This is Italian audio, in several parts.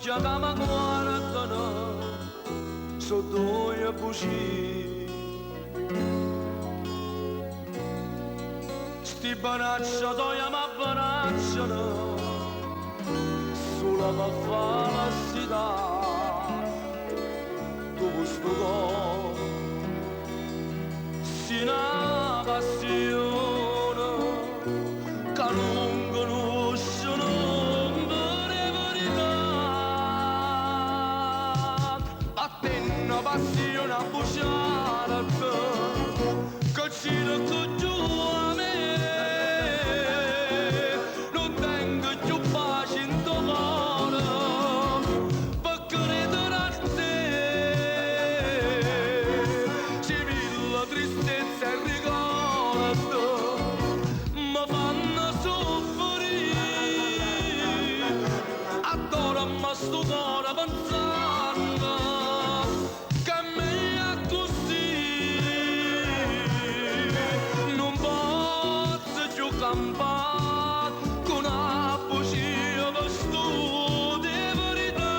già che mi guardano sotto le bugie. Sti banaccia toia mi banacciano sulla ma fa la città dopo sto cuore si una passione che non conoscono le verità. A te una passione a bruciare che ci tocca giù a me. Non tengo più pace in tuo cuore per credere a te. Ci la tristezza e ricordo mi fanno soffrire. Adoro ma sto cuore pensando che a me è così. Non posso più campare con una bugia per sto di verità.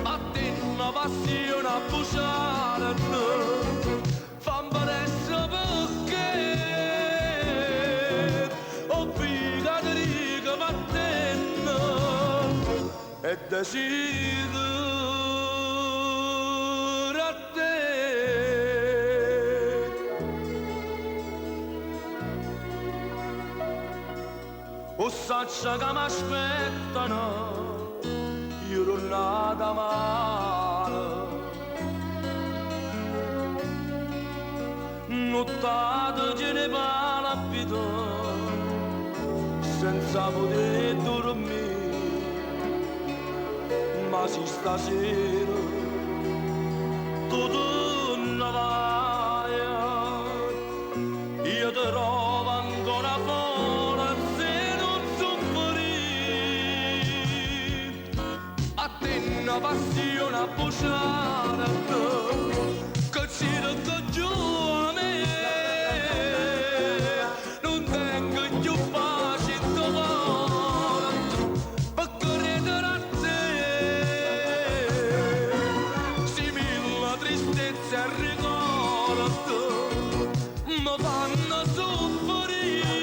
A te una passione a bruciare fa essere perché ho piegato di che va dentro e desidero a te. O saccia che mi aspettano io non nata male. Nottate ce ne palpito senza poter dormire, ma se stasera tu torna vai io ti trovo ancora forza e non soffrire. A te una passione a bruciare che ci tocca giù a me. Non tengo più pace in tuo cuore per credere a te. Simile tristezza e ricordo mi fanno soffrire.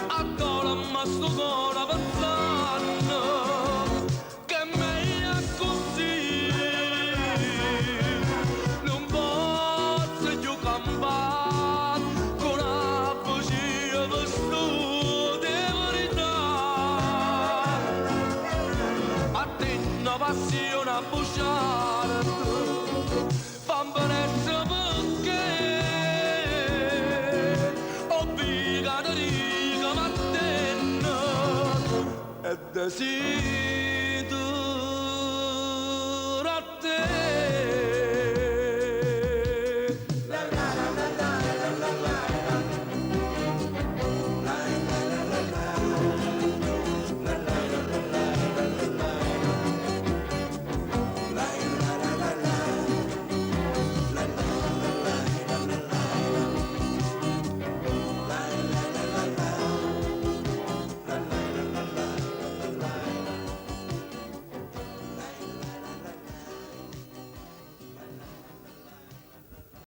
Adoro ma sto cuore pensando che a me è così. Non posso più campare con una bugia per sto di verità. A te una passione a bruciare fa essere perché ho piegato di che va dentro e desidero